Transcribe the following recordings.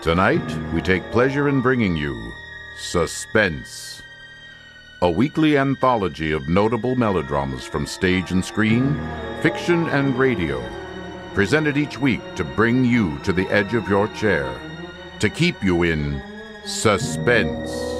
Tonight, we take pleasure in bringing you Suspense, a weekly anthology of notable melodramas from stage and screen, fiction and radio, presented each week to bring you to the edge of your chair, to keep you in suspense.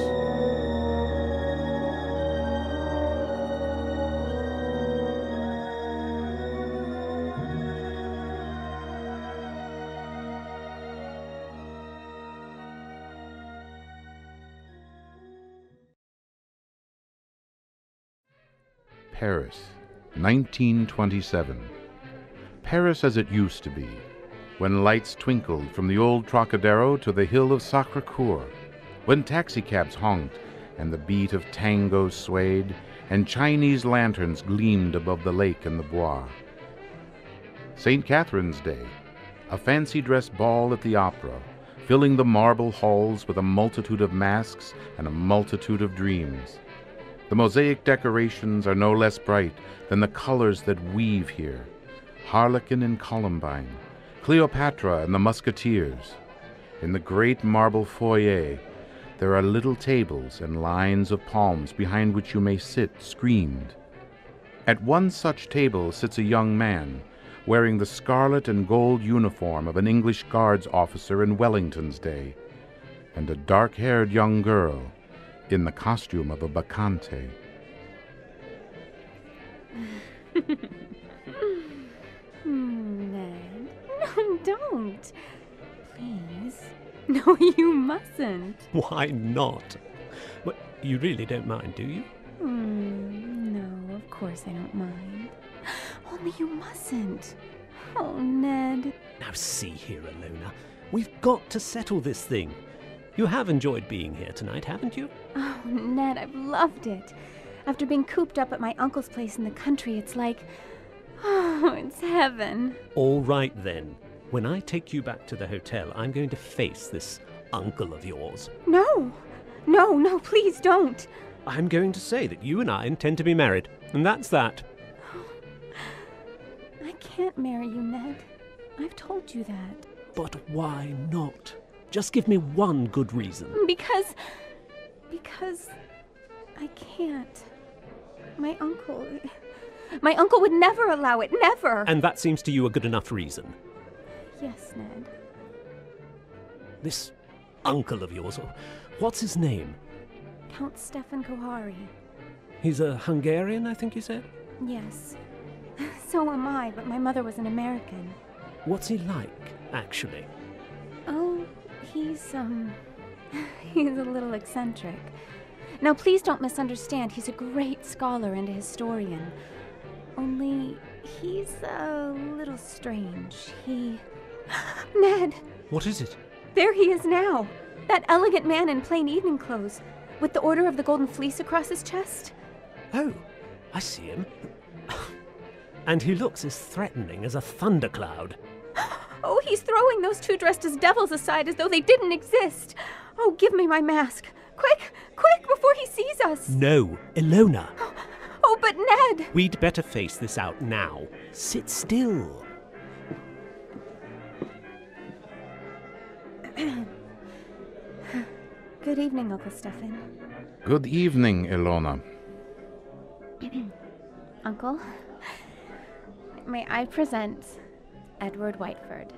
Paris, 1927. Paris as it used to be, when lights twinkled from the old Trocadero to the hill of Sacré-Cœur, when taxicabs honked and the beat of tango swayed and Chinese lanterns gleamed above the lake and the Bois. St. Catherine's Day, a fancy-dress ball at the opera, filling the marble halls with a multitude of masks and a multitude of dreams. The mosaic decorations are no less bright than the colors that weave here. Harlequin and Columbine, Cleopatra and the Musketeers. In the great marble foyer, there are little tables and lines of palms behind which you may sit screened. At one such table sits a young man, wearing the scarlet and gold uniform of an English Guards officer in Wellington's day, and a dark-haired young girl in the costume of a bacchante. Ned, no, don't. Please. No, you mustn't. Why not? Well, you really don't mind, do you? No, of course I don't mind. Only you mustn't. Oh, Ned. Now see here, Alona. We've got to settle this thing. You have enjoyed being here tonight, haven't you? Oh, Ned, I've loved it. After being cooped up at my uncle's place in the country, it's like, oh, it's heaven. All right, then. When I take you back to the hotel, I'm going to face this uncle of yours. No, please don't. I'm going to say that you and I intend to be married, and that's that. I can't marry you, Ned. I've told you that. But why not? Just give me one good reason. Because I can't. My uncle would never allow it, never. And that seems to you a good enough reason? Yes, Ned. This uncle of yours, what's his name? Count Stefan Kohari. He's a Hungarian, I think you said? Yes. So am I, but my mother was an American. What's he like, actually? Oh, he's a little eccentric. Now, please don't misunderstand. He's a great scholar and a historian. Only, he's a little strange. Ned! What is it? There he is now. That elegant man in plain evening clothes, with the Order of the Golden Fleece across his chest. Oh, I see him. And he looks as threatening as a thundercloud. Oh, he's throwing those two dressed as devils aside as though they didn't exist. Oh, give me my mask. Quick, before he sees us. No, Ilona. Oh, but Ned. We'd better face this out now. Sit still. Good evening, Uncle Stefan. Good evening, Ilona. Uncle, may I present Edward Whiteford.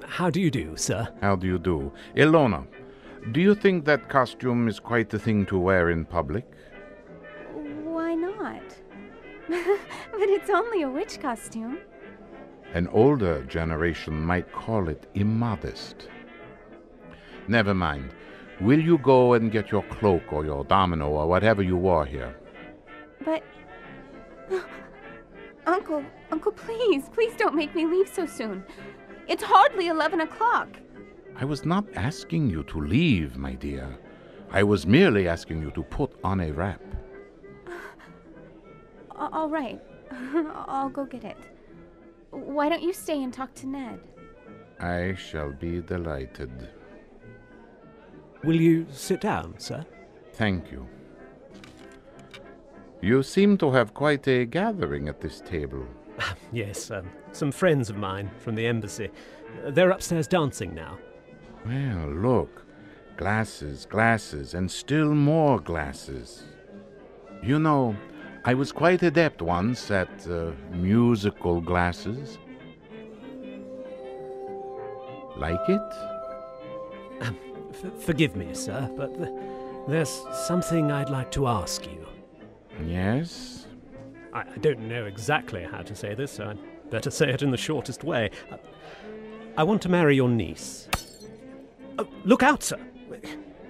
How do you do, sir? How do you do? Ilona, do you think that costume is quite the thing to wear in public? Why not? But it's only a witch costume. An older generation might call it immodest. Never mind. Will you go and get your cloak or your domino or whatever you wore here? But... Uncle, please don't make me leave so soon. It's hardly 11 o'clock. I was not asking you to leave, my dear. I was merely asking you to put on a wrap. All right. I'll go get it. Why don't you stay and talk to Ned? I shall be delighted. Will you sit down, sir? Thank you. You seem to have quite a gathering at this table. Yes, some friends of mine from the embassy. They're upstairs dancing now. Well, look. Glasses, glasses, and still more glasses. You know, I was quite adept once at musical glasses. Like it? Forgive me, sir, but there's something I'd like to ask you. Yes? I don't know exactly how to say this, so I'd better say it in the shortest way. I want to marry your niece. Oh, look out, sir!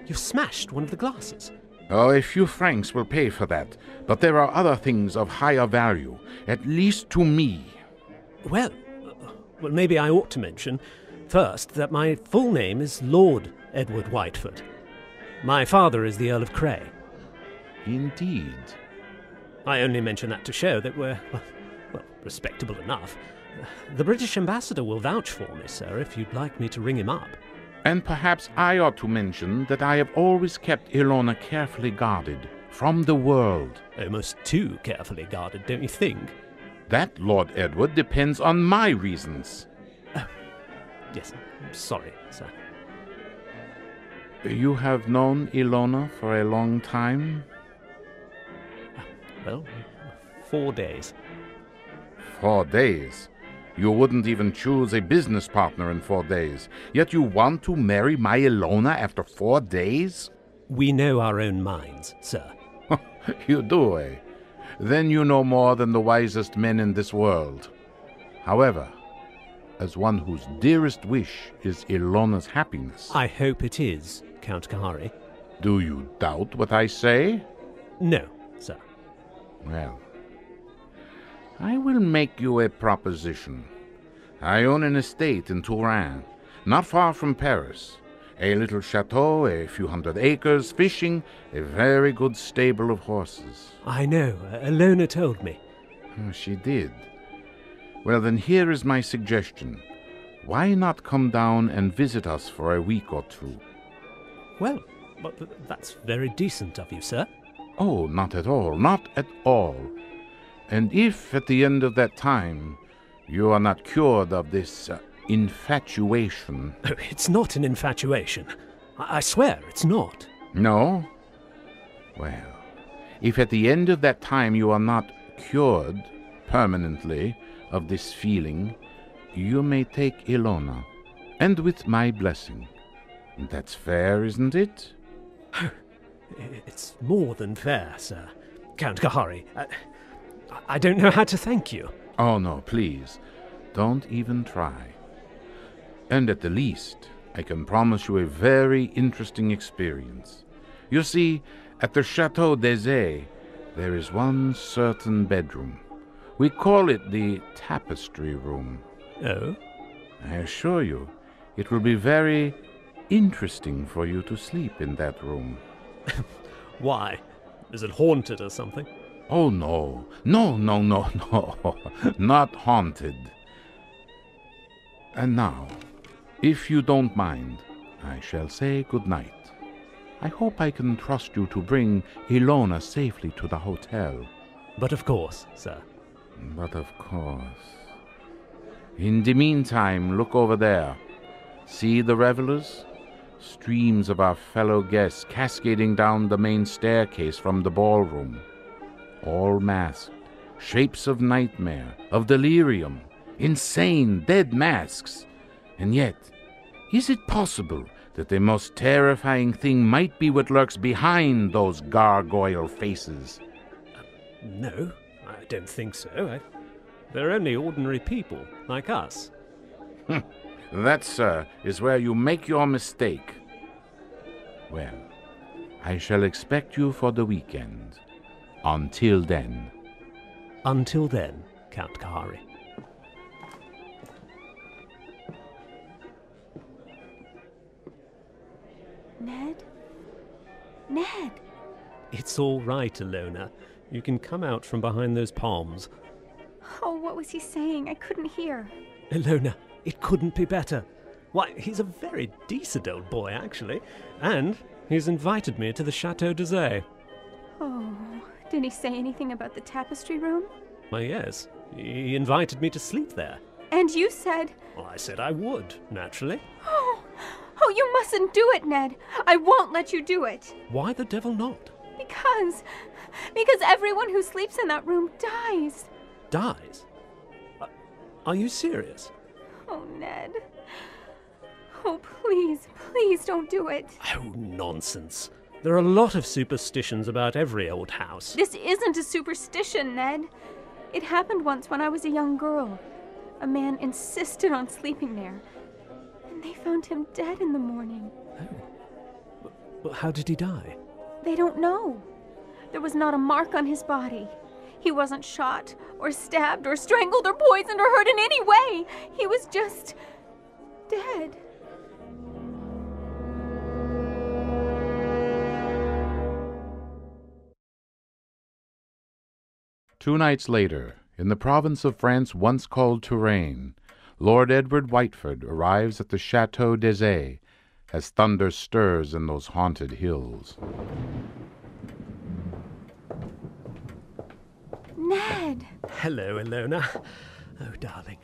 You've smashed one of the glasses. Oh, a few francs will pay for that, but there are other things of higher value, at least to me. Well, maybe I ought to mention, first, that my full name is Lord Edward Whitefoot. My father is the Earl of Cray. Indeed. I only mention that to show that we're, well, respectable enough. The British ambassador will vouch for me, sir, if you'd like me to ring him up. And perhaps I ought to mention that I have always kept Ilona carefully guarded from the world. Almost too carefully guarded, don't you think? That, Lord Edward, depends on my reasons. Oh, yes, I'm sorry, sir. You have known Ilona for a long time? Well, 4 days. 4 days? You wouldn't even choose a business partner in 4 days. Yet you want to marry my Ilona after 4 days? We know our own minds, sir. You do, eh? Then you know more than the wisest men in this world. However, as one whose dearest wish is Ilona's happiness... I hope it is, Count Kahari. Do you doubt what I say? No, sir. Well, I will make you a proposition. I own an estate in Touraine, not far from Paris. A little chateau, a few hundred acres, fishing, a very good stable of horses. I know. Ilona told me. Oh, she did. Well, then here is my suggestion. Why not come down and visit us for a week or two? Well, but that's very decent of you, sir. Oh, not at all, not at all. And if at the end of that time you are not cured of this infatuation... Oh, it's not an infatuation. I swear it's not. No? Well, if at the end of that time you are not cured permanently of this feeling, you may take Ilona, and with my blessing. That's fair, isn't it? It's more than fair, sir. Count Kahari, I don't know how to thank you. Oh, no, please. Don't even try. And at the least, I can promise you a very interesting experience. You see, at the Chateau des Aix, there is one certain bedroom. We call it the tapestry room. Oh? I assure you, it will be very interesting for you to sleep in that room. Why? Is it haunted or something? Oh, no. No. Not haunted. And now, if you don't mind, I shall say good night. I hope I can trust you to bring Ilona safely to the hotel. But of course, sir. But of course. In the meantime, look over there. See the revelers? Streams of our fellow guests cascading down the main staircase from the ballroom. All masked, shapes of nightmare, of delirium, insane, dead masks. And yet, is it possible that the most terrifying thing might be what lurks behind those gargoyle faces? No, I don't think so. They're only ordinary people, like us. That, sir, is where you make your mistake. Well, I shall expect you for the weekend. Until then. Until then, Count Kahari. Ned? Ned! It's all right, Ilona. You can come out from behind those palms. Oh, what was he saying? I couldn't hear. Ilona, it couldn't be better. Why, he's a very decent old boy, actually. And he's invited me to the Chateau des Aix. Oh, did he say anything about the tapestry room? Why, yes. He invited me to sleep there. And you said... Well, I said I would, naturally. Oh, Oh, you mustn't do it, Ned. I won't let you do it. Why the devil not? Because everyone who sleeps in that room dies. Dies? Are you serious? Oh, Ned. Oh, please, please don't do it. Oh, nonsense. There are a lot of superstitions about every old house. This isn't a superstition, Ned. It happened once when I was a young girl. A man insisted on sleeping there, and they found him dead in the morning. Oh. Well, how did he die? They don't know. There was not a mark on his body. He wasn't shot, or stabbed, or strangled, or poisoned, or hurt in any way. He was just dead. Two nights later, in the province of France once called Touraine, Lord Edward Whiteford arrives at the Chateau des as thunder stirs in those haunted hills. Ned! Hello, Ilona. Oh, darling.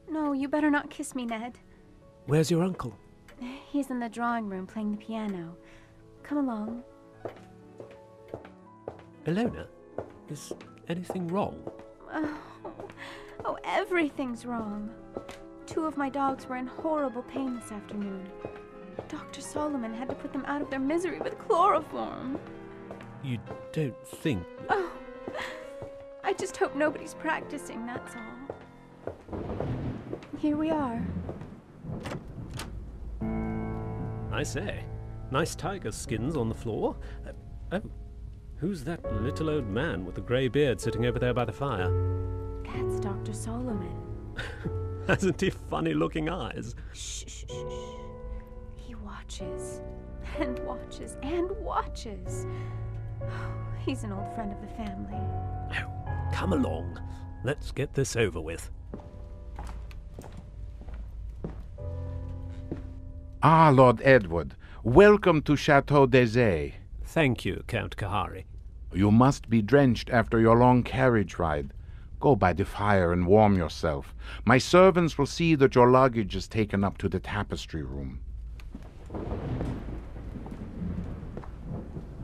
No, you better not kiss me, Ned. Where's your uncle? He's in the drawing room playing the piano. Come along. Ilona, is anything wrong? Oh, everything's wrong. 2 of my dogs were in horrible pain this afternoon. Dr. Solomon had to put them out of their misery with chloroform. You don't think... Oh, I just hope nobody's practicing, that's all. Here we are. I say, nice tiger skins on the floor. Oh, who's that little old man with the grey beard sitting over there by the fire? That's Dr. Solomon. Hasn't he funny-looking eyes? Shh, shh, shh, shh. He watches, and watches, and watches. Oh, he's an old friend of the family. Oh, come along. Let's get this over with. Ah, Lord Edward, welcome to Chateau des Thank you, Count Kahari. You must be drenched after your long carriage ride. Go by the fire and warm yourself. My servants will see that your luggage is taken up to the tapestry room.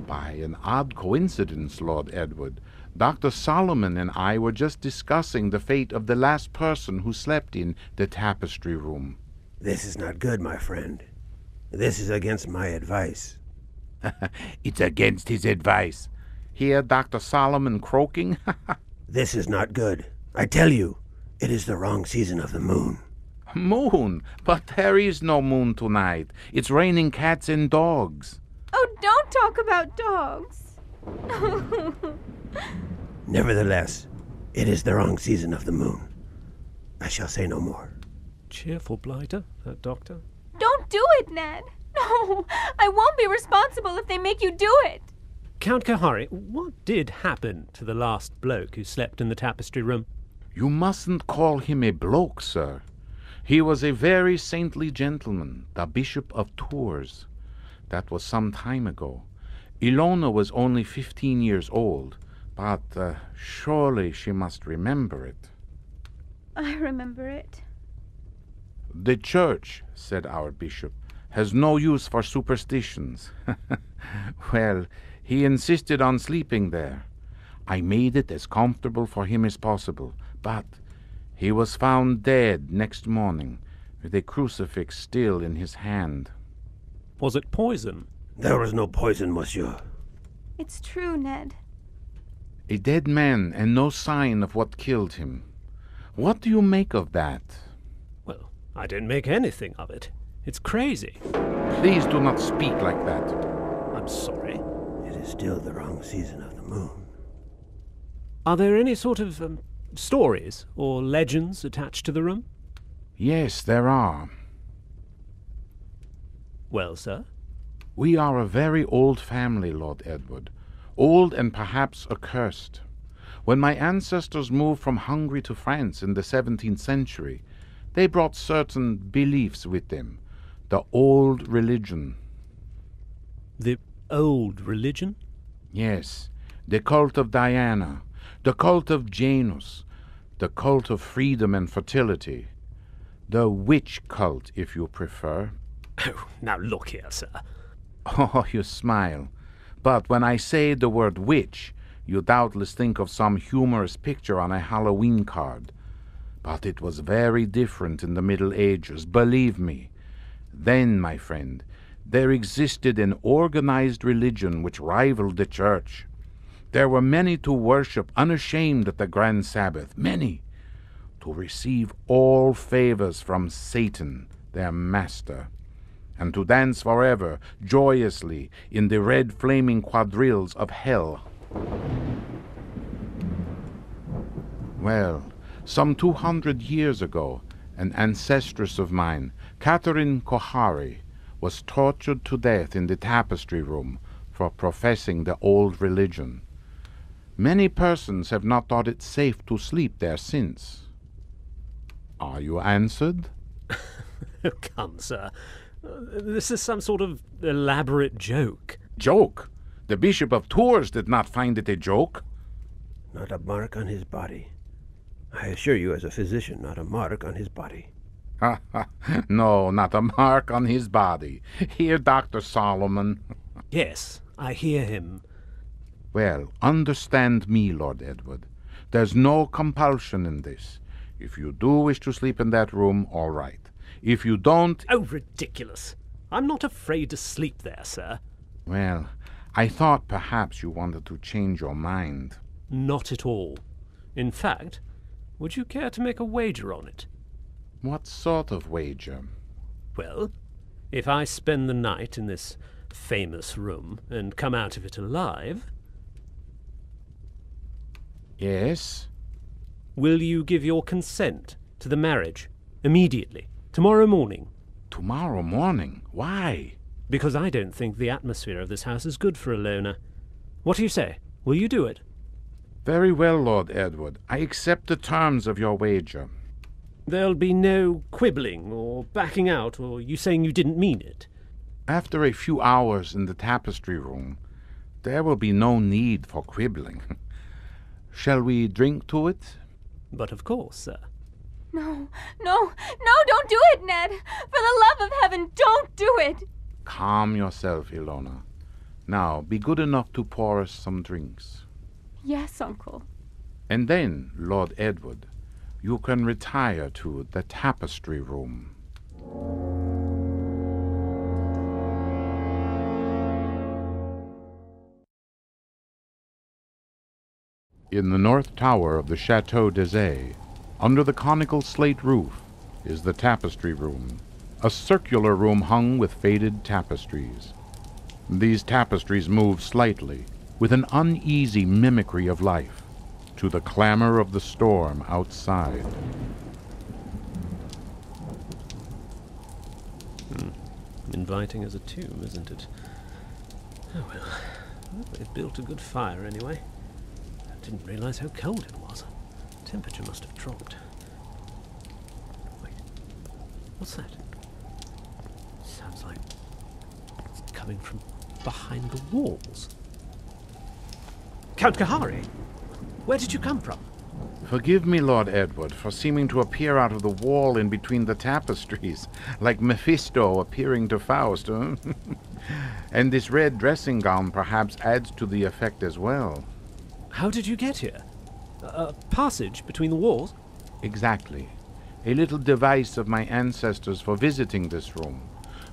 By an odd coincidence, Lord Edward, Dr. Solomon and I were just discussing the fate of the last person who slept in the tapestry room. This is not good, my friend. This is against my advice. It's against his advice. Hear Dr. Solomon croaking? This is not good. I tell you, it is the wrong season of the moon. Moon? But there is no moon tonight. It's raining cats and dogs. Oh, don't talk about dogs. Nevertheless, it is the wrong season of the moon. I shall say no more. Cheerful blighter, that doctor. Don't do it, Ned. No, I won't be responsible if they make you do it. Count Kahari, what did happen to the last bloke who slept in the tapestry room? You mustn't call him a bloke, sir. He was a very saintly gentleman, the Bishop of Tours. That was some time ago. Ilona was only 15 years old, but surely she must remember it. I remember it. The church, said our bishop, has no use for superstitions. Well, he insisted on sleeping there. I made it as comfortable for him as possible, but he was found dead next morning, with a crucifix still in his hand. Was it poison? There was no poison, monsieur. It's true, Ned. A dead man and no sign of what killed him. What do you make of that? Well, I don't make anything of it. It's crazy. Please do not speak like that. I'm sorry. It is still the wrong season of the moon. Are there any sort of stories or legends attached to the room? Yes, there are. Well, sir? We are a very old family, Lord Edward. Old and perhaps accursed. When my ancestors moved from Hungary to France in the 17th century, they brought certain beliefs with them. The old religion. The old religion? Yes, the cult of Diana, the cult of Janus, the cult of freedom and fertility, the witch cult, if you prefer. Oh, now look here, sir. Oh, you smile. But when I say the word witch, you doubtless think of some humorous picture on a Halloween card. But it was very different in the Middle Ages, believe me. Then, my friend, there existed an organized religion which rivaled the church. There were many to worship unashamed at the grand Sabbath, many, to receive all favors from Satan, their master, and to dance forever, joyously, in the red flaming quadrilles of hell. Well, some 200 years ago, an ancestress of mine, Catherine Kohari, was tortured to death in the tapestry room for professing the old religion. Many persons have not thought it safe to sleep there since. Are you answered? Oh, come, sir. This is some sort of elaborate joke. Joke? The Bishop of Tours did not find it a joke. Not a mark on his body. I assure you, as a physician, not a mark on his body. No, not a mark on his body. Hear Dr. Solomon. Yes, I hear him. Well, understand me, Lord Edward. There's no compulsion in this. If you do wish to sleep in that room, all right. If you don't... Oh, ridiculous. I'm not afraid to sleep there, sir. Well, I thought perhaps you wanted to change your mind. Not at all. In fact, would you care to make a wager on it? What sort of wager? Well, if I spend the night in this famous room and come out of it alive... Yes? Will you give your consent to the marriage immediately, tomorrow morning? Tomorrow morning? Why? Because I don't think the atmosphere of this house is good for a loner. What do you say? Will you do it? Very well, Lord Edward. I accept the terms of your wager. There'll be no quibbling or backing out or you saying you didn't mean it. After a few hours in the tapestry room, there will be no need for quibbling. Shall we drink to it? But of course, sir. No, don't do it, Ned! For the love of heaven, don't do it! Calm yourself, Ilona. Now, be good enough to pour us some drinks. Yes, Uncle. And then, Lord Edward, you can retire to the tapestry room. In the north tower of the Chateau d'Azay, under the conical slate roof, is the tapestry room, a circular room hung with faded tapestries. These tapestries move slightly, with an uneasy mimicry of life, to the clamor of the storm outside. Inviting as a tomb, isn't it? Oh well, they've built a good fire anyway. I didn't realize how cold it was. Temperature must have dropped. Wait, what's that? Sounds like it's coming from behind the walls. Count Kahari, where did you come from? Forgive me, Lord Edward, for seeming to appear out of the wall in between the tapestries, like Mephisto appearing to Faust. Huh? And this red dressing gown perhaps adds to the effect as well. How did you get here? A passage between the walls? Exactly. A little device of my ancestors for visiting this room.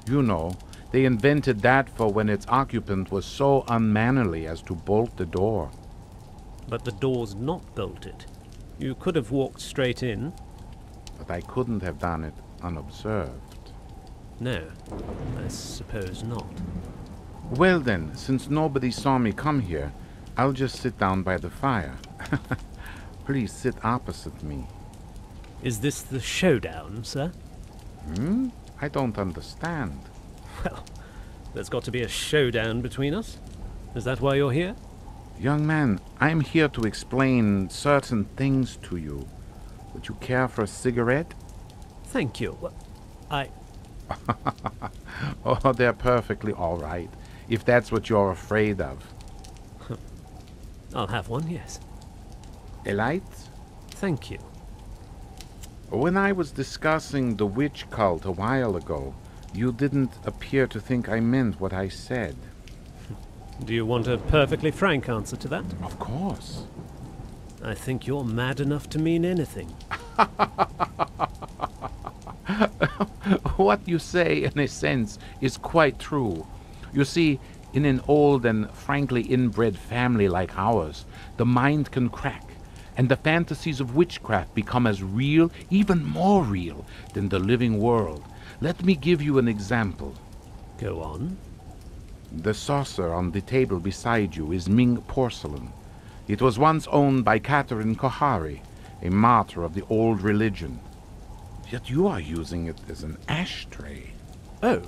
You know, they invented that for when its occupant was so unmannerly as to bolt the door. But the door's not bolted. You could have walked straight in. But I couldn't have done it unobserved. No, I suppose not. Well then, since nobody saw me come here, I'll just sit down by the fire. Please sit opposite me. Is this the showdown, sir? I don't understand. Well, there's got to be a showdown between us. Is that why you're here? Young man, I'm here to explain certain things to you. Would you care for a cigarette? Thank you. Oh, they're perfectly all right, if that's what you're afraid of. I'll have one, yes. A light? Thank you. When I was discussing the witch cult a while ago, You didn't appear to think I meant what I said. Do you want a perfectly frank answer to that? Of course. I think you're mad enough to mean anything. What you say, in a sense, is quite true. You see, in an old and frankly inbred family like ours, the mind can crack, and the fantasies of witchcraft become as real, even more real, than the living world. Let me give you an example. Go on. The saucer on the table beside you is Ming porcelain. It was once owned by Catherine Kohari, a martyr of the old religion. Yet you are using it as an ashtray. Oh.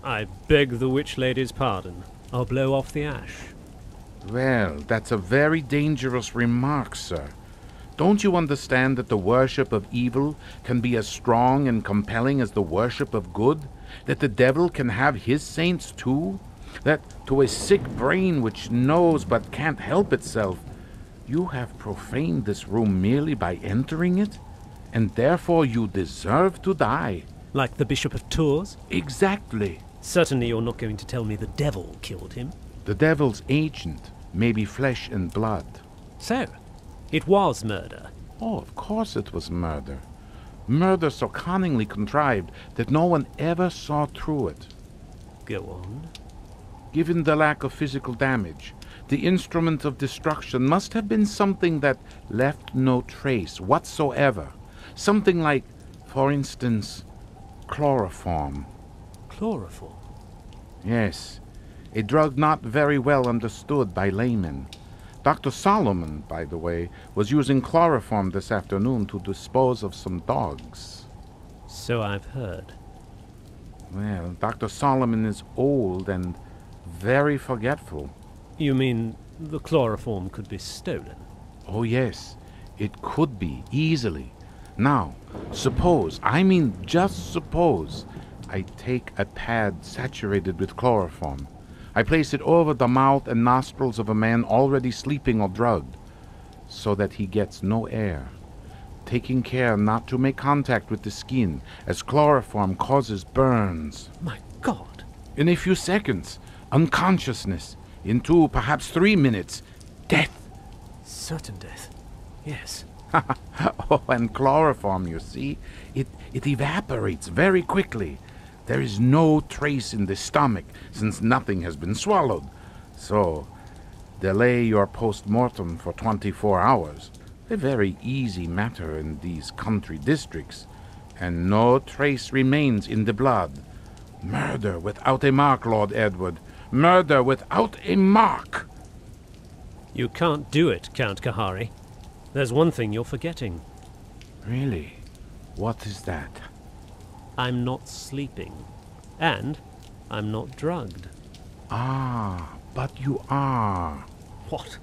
I beg the witch lady's pardon. I'll blow off the ash. Well, that's a very dangerous remark, sir. Don't you understand that the worship of evil can be as strong and compelling as the worship of good? That the devil can have his saints too? That to a sick brain which knows but can't help itself, you have profaned this room merely by entering it? And therefore you deserve to die. Like the Bishop of Tours? Exactly. Certainly you're not going to tell me the devil killed him. The devil's agent may be flesh and blood. So, it was murder. Oh, of course it was murder. Murder so cunningly contrived that no one ever saw through it. Go on. Given the lack of physical damage, the instrument of destruction must have been something that left no trace whatsoever. Something like, for instance, chloroform. Chloroform? Yes, a drug not very well understood by laymen. Dr. Solomon, by the way, was using chloroform this afternoon to dispose of some dogs. So I've heard. Well, Dr. Solomon is old and very forgetful. You mean the chloroform could be stolen? Oh, yes, it could be, easily. Now, just suppose, I take a pad saturated with chloroform. I place it over the mouth and nostrils of a man already sleeping or drugged, so that he gets no air, taking care not to make contact with the skin, as chloroform causes burns. My God! In a few seconds, unconsciousness. In 2, perhaps 3 minutes, death. Certain death, yes. Oh, and chloroform, you see, it evaporates very quickly. There is no trace in the stomach, since nothing has been swallowed. So, delay your post-mortem for 24 hours. A very easy matter in these country districts. And no trace remains in the blood. Murder without a mark, Lord Edward. Murder without a mark. You can't do it, Count Kahari. There's one thing you're forgetting. Really? What is that? I'm not sleeping. And I'm not drugged. Ah, but you are. What?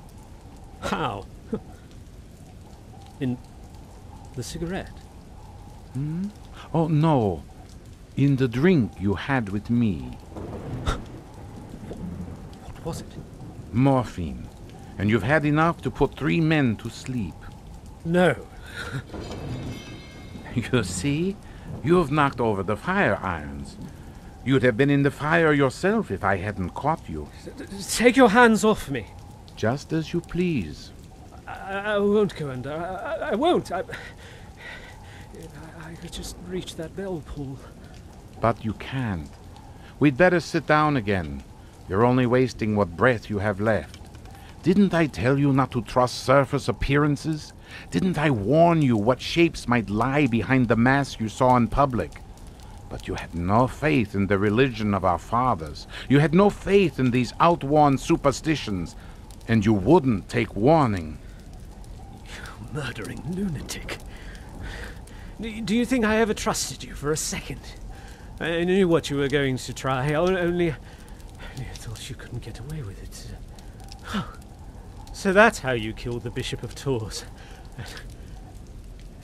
How? In the cigarette? Oh, no. In the drink you had with me. What was it? Morphine. And you've had enough to put 3 men to sleep. No. You see? You've knocked over the fire irons. You'd have been in the fire yourself if I hadn't caught you. Take your hands off me. Just as you please. I won't go under. I won't. I could just reach that bell pull. But you can't. We'd better sit down again. You're only wasting what breath you have left. Didn't I tell you not to trust surface appearances? Didn't I warn you what shapes might lie behind the mask you saw in public? But you had no faith in the religion of our fathers. You had no faith in these outworn superstitions, and you wouldn't take warning. You murdering lunatic. Do you think I ever trusted you for a second? I knew what you were going to try, only I thought you couldn't get away with it. So that's how you killed the Bishop of Tours.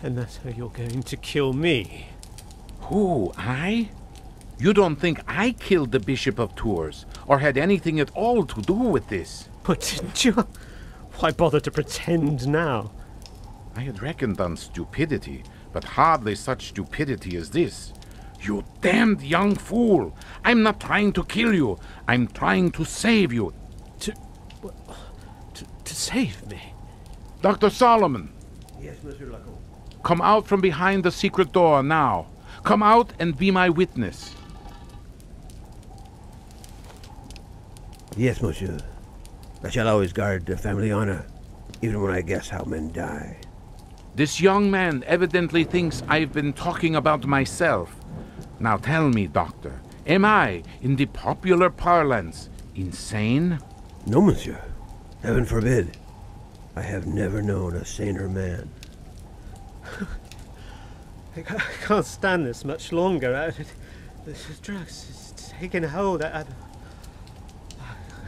And that's how you're going to kill me. Who, I? You don't think I killed the Bishop of Tours, or had anything at all to do with this? But didn't you? Why bother to pretend now? I had reckoned on stupidity, but hardly such stupidity as this. You damned young fool! I'm not trying to kill you. I'm trying to save you. To save me? Dr. Solomon! Yes, Monsieur Lacombe. Come out from behind the secret door now. Come out and be my witness. Yes, monsieur. I shall always guard the family honor, even when I guess how men die. This young man evidently thinks I've been talking about myself. Now tell me, Doctor, am I, in the popular parlance, insane? No, monsieur. Heaven forbid. I have never known a saner man. I can't stand this much longer. The drugs is taking hold. I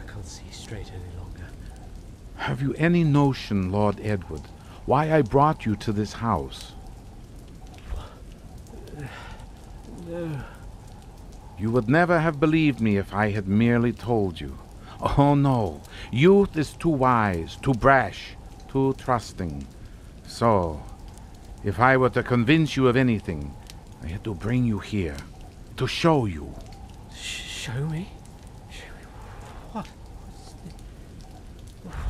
can't see straight any longer. Have you any notion, Lord Edward, why I brought you to this house? No. You would never have believed me if I had merely told you. Oh, no. Youth is too wise, too brash, too trusting. So, if I were to convince you of anything, I had to bring you here, to show you. Show me? Show me what?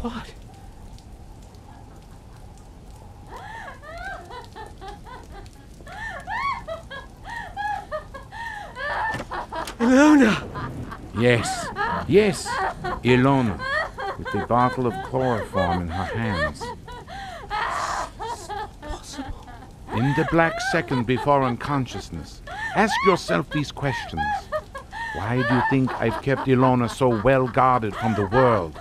What? Ilona! Yes, yes, Ilona, with the bottle of chloroform in her hands. Possible. In the black second before unconsciousness, ask yourself these questions. Why do you think I've kept Ilona so well guarded from the world?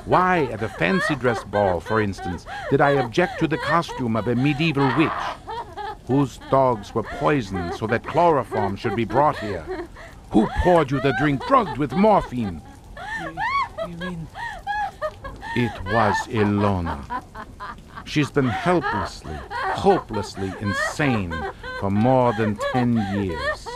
Why, at a fancy dress ball, for instance, did I object to the costume of a medieval witch? Whose dogs were poisoned so that chloroform should be brought here? Who poured you the drink drugged with morphine? You mean... It was Ilona. She's been helplessly, hopelessly insane for more than 10 years.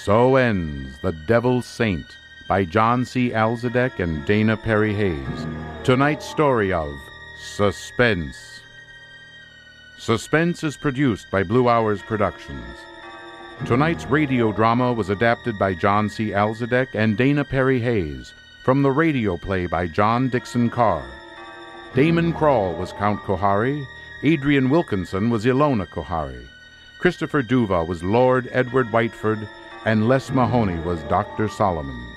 So ends The Devil's Saint by John C. Alzadek and Dana Perry Hayes. Tonight's story of Suspense. Suspense is produced by Blue Hours Productions. Tonight's radio drama was adapted by John C. Alzadek and Dana Perry Hayes from the radio play by John Dickson Carr. Daamen Krall was Count Kohari, Adrienne Wilkinson was Ilona Kohari, Christopher Duva was Lord Edward Whiteford, and Les Mahoney was Dr. Solomon.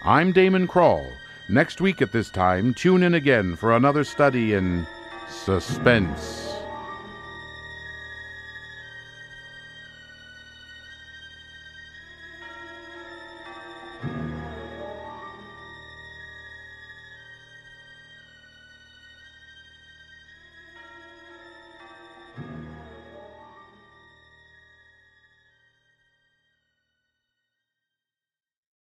I'm Daamen Krall. Next week at this time, tune in again for another study in suspense.